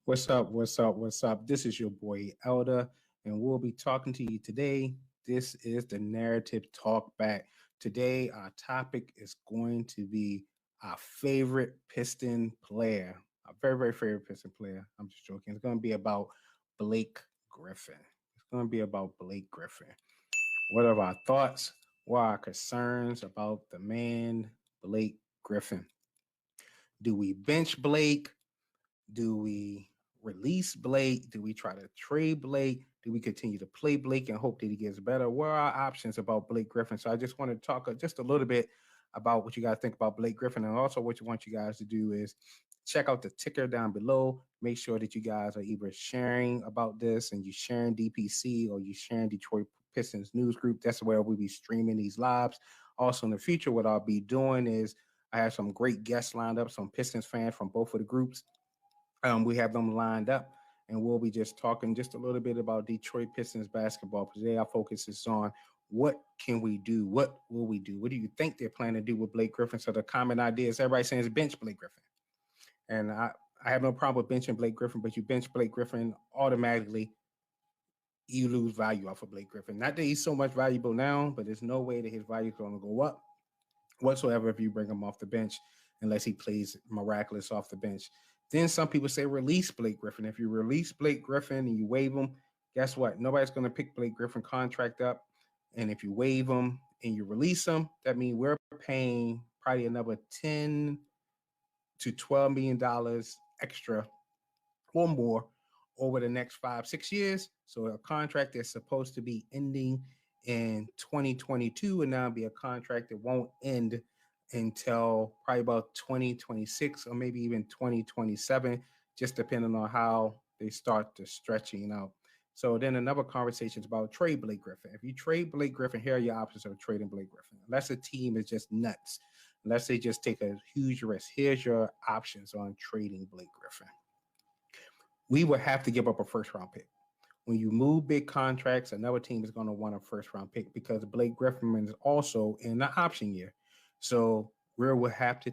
What's up? What's up? What's up? This is your boy Elder, and we'll be talking to you today. This is the Narrative Talk Back. Today, our topic is going to be our favorite Piston player, our very favorite Piston player. I'm just joking. It's going to be about Blake Griffin. It's going to be about Blake Griffin. What are our thoughts? What are our concerns about the man, Blake Griffin? Do we bench Blake? Do we release Blake? Do we try to trade Blake? Do we continue to play Blake and hope that he gets better? What are our options about Blake Griffin? So I just want to talk just a little bit about what you guys think about Blake Griffin. And also what you want you guys to do is check out the ticker down below. Make sure that you guys are either sharing about this and you sharing DPC or you sharing Detroit Pistons News Group. That's where we'll be streaming these lives. Also in the future, what I'll be doing is I have some great guests lined up, some Pistons fans from both of the groups. We have them lined up, and we'll be just talking just a little bit about Detroit Pistons basketball. Today, our focus is on what can we do? What will we do? What do you think they're planning to do with Blake Griffin? So the common idea is everybody saying is bench Blake Griffin. And I have no problem with benching Blake Griffin, but you bench Blake Griffin, automatically you lose value off of Blake Griffin. Not that he's so much valuable now, but there's no way that his value is going to go up whatsoever if you bring him off the bench, unless he plays miraculous off the bench. Then some people say release Blake Griffin. If you release Blake Griffin and you waive him, guess what? Nobody's going to pick Blake Griffin contract up. And if you waive him and you release him, that means we're paying probably another $10 to $12 million extra or more over the next 5-6 years. So a contract that's supposed to be ending in 2022 and now be a contract that won't end until probably about 2026 or maybe even 2027, just depending on how they start the stretching out. So then another conversation is about trade Blake Griffin. If you trade Blake Griffin, here are your options of trading Blake Griffin. Unless a team is just nuts, unless they just take a huge risk, here's your options on trading Blake Griffin. We would have to give up a first-round pick. When you move big contracts, another team is going to want a first-round pick because Blake Griffin is also in the option year. So we will have to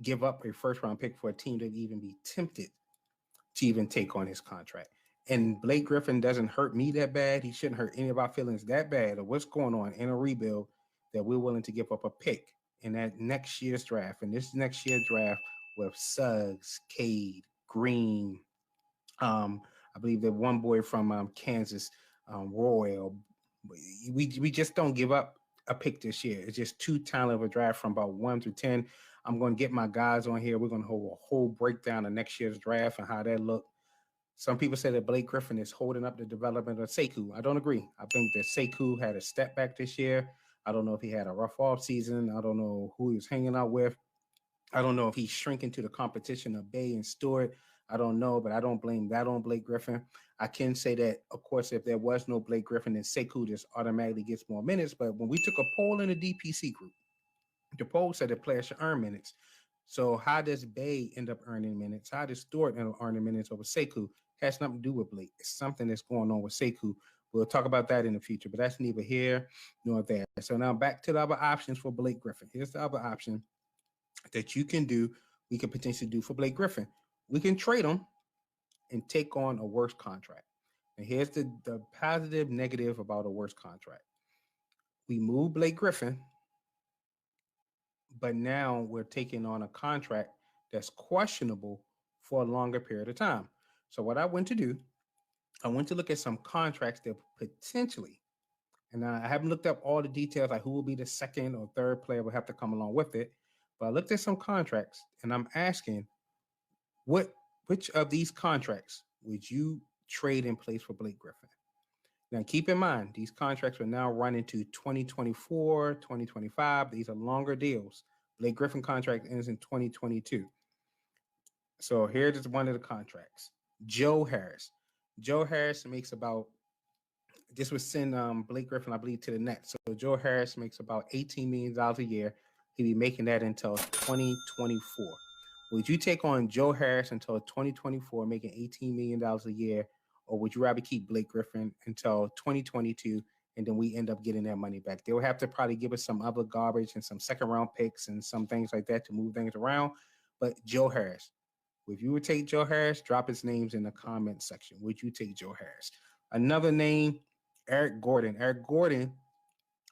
give up a first-round pick for a team to even be tempted to even take on his contract. And Blake Griffin doesn't hurt me that bad. He shouldn't hurt any of our feelings that bad of what's going on in a rebuild that we're willing to give up a pick in that next year's draft. And this next year's draft with Suggs, Cade, Green, I believe that one boy from Kansas, Royal. We just don't give up a pick this year. It's just too talented of a draft from about 1 through 10. I'm going to get my guys on here. We're going to hold a whole breakdown of next year's draft and how that looked. Some people say that Blake Griffin is holding up the development of Sekou. I don't agree. I think that Sekou had a step back this year. I don't know if he had a rough off season. I don't know who he was hanging out with. I don't know if he's shrinking to the competition of Bay and Stewart. I don't know, but I don't blame that on Blake Griffin. I can say that, of course, if there was no Blake Griffin, then Sekou just automatically gets more minutes. But when we took a poll in the DPC group, the poll said the player should earn minutes. So how does Bay end up earning minutes? How does Stewart end up earning minutes over Sekou? It has nothing to do with Blake. It's something that's going on with Sekou. We'll talk about that in the future, but that's neither here nor there. So now back to the other options for Blake Griffin. Here's the other option that you can do, we could potentially do for Blake Griffin. We can trade him and take on a worse contract. And here's the positive, negative about a worse contract. We move Blake Griffin, but now we're taking on a contract that's questionable for a longer period of time. So what I went to do, I went to look at some contracts that potentially, and I haven't looked up all the details, like who will be the second or third player will have to come along with it. But I looked at some contracts, and I'm asking, which of these contracts would you trade in place for Blake Griffin? Now, keep in mind, these contracts will now run into 2024, 2025. These are longer deals. Blake Griffin contract ends in 2022. So here's one of the contracts. Joe Harris. Joe Harris makes about, this would send Blake Griffin, I believe, to the Nets. So Joe Harris makes about $18 million a year. He'll be making that until 2024. Would you take on Joe Harris until 2024, making $18 million a year, or would you rather keep Blake Griffin until 2022, and then we end up getting that money back? They will have to probably give us some other garbage and some second-round picks and some things like that to move things around. But Joe Harris, If you would take Joe Harris, drop his names in the comment section. Would you take Joe Harris? Another name, Eric Gordon. Eric Gordon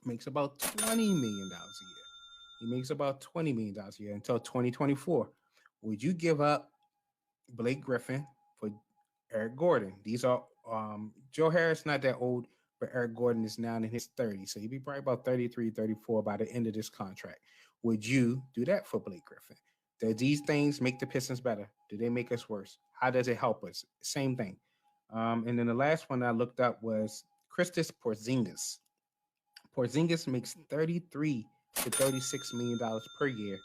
makes about $20 million a year. He makes about $20 million a year until 2024. Would you give up Blake Griffin for Eric Gordon? These are Joe Harris, not that old, but Eric Gordon is now in his 30s. So he'd be probably about 33, 34 by the end of this contract. Would you do that for Blake Griffin? Do these things make the Pistons better? Do they make us worse? How does it help us? Same thing. And then the last one I looked up was Kristaps Porzingis. Porzingis makes $33 to $36 million per year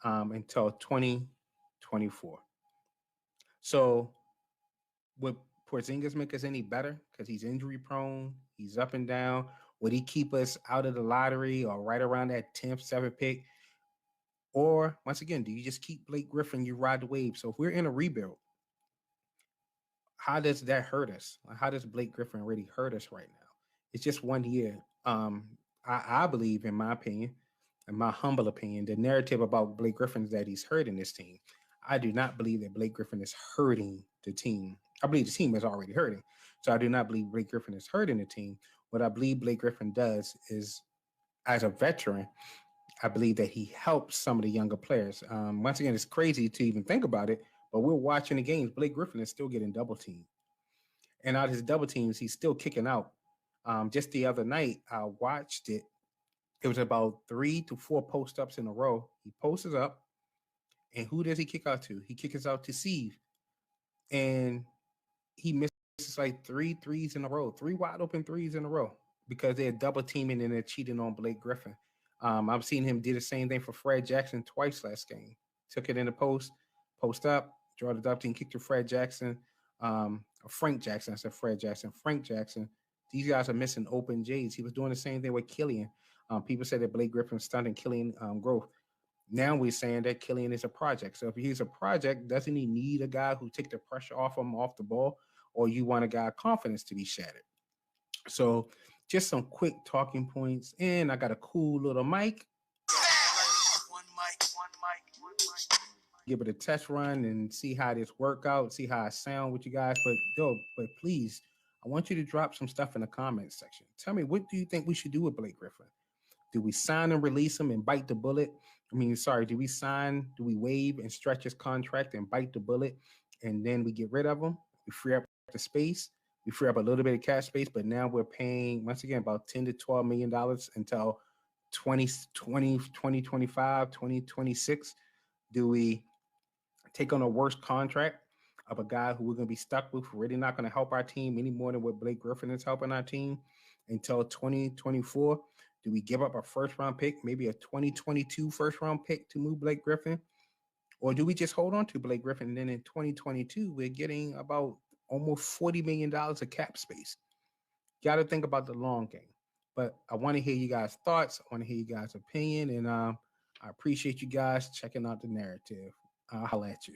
until 2024. So would Porzingis make us any better? Because he's injury prone, he's up and down. Would he keep us out of the lottery or right around that 10th, 7th pick? Or once again, do you just keep Blake Griffin? You ride the wave. So if we're in a rebuild, how does that hurt us? How does Blake Griffin really hurt us right now? It's just 1 year. I believe, in my opinion, in my humble opinion, the narrative about Blake Griffin is that he's hurting this team. I do not believe that Blake Griffin is hurting the team. I believe the team is already hurting. So I do not believe Blake Griffin is hurting the team. What I believe Blake Griffin does is, as a veteran, I believe that he helps some of the younger players. Once again, it's crazy to even think about it, but we're watching the games. Blake Griffin is still getting double teamed. And out of his double teams, he's still kicking out. Just the other night, I watched it. It was about 3 to 4 post ups in a row. He posts up, and who does he kick out to? He kicks out to Steve, and he misses like 3 threes in a row, 3 wide open threes in a row, because they're double teaming and they're cheating on Blake Griffin. I've seen him do the same thing for Fred Jackson twice last game. Took it in the post up, draw the double team, kick to Fred Jackson, Frank Jackson. I said Fred Jackson, Frank Jackson. These guys are missing open J's. He was doing the same thing with Killian. People said that Blake Griffin stunted Killian growth. Now we're saying that Killian is a project. So if he's a project, doesn't he need a guy who take the pressure off him off the ball, or you want a guy confidence to be shattered? So just some quick talking points, and I got a cool little mic. One mic. Give it a test run and see how this work out, see how I sound with you guys. But please, I want you to drop some stuff in the comments section. Tell me, what do you think we should do with Blake Griffin? Do we sign and release him and bite the bullet? Do we waive and stretch his contract and bite the bullet, and then we get rid of him? We free up the space. We free up a little bit of cash space, but now we're paying, once again, about $10 to $12 million until 2025, 2026. Do we take on a worse contract of a guy who we're going to be stuck with, really not going to help our team any more than what Blake Griffin is helping our team until 2024? Do we give up a first-round pick, maybe a 2022 first-round pick to move Blake Griffin? Or do we just hold on to Blake Griffin, and then in 2022, we're getting about almost $40 million of cap space? Got to think about the long game. But I want to hear you guys' thoughts. I want to hear you guys' opinion, and I appreciate you guys checking out the narrative. I'll holla at you.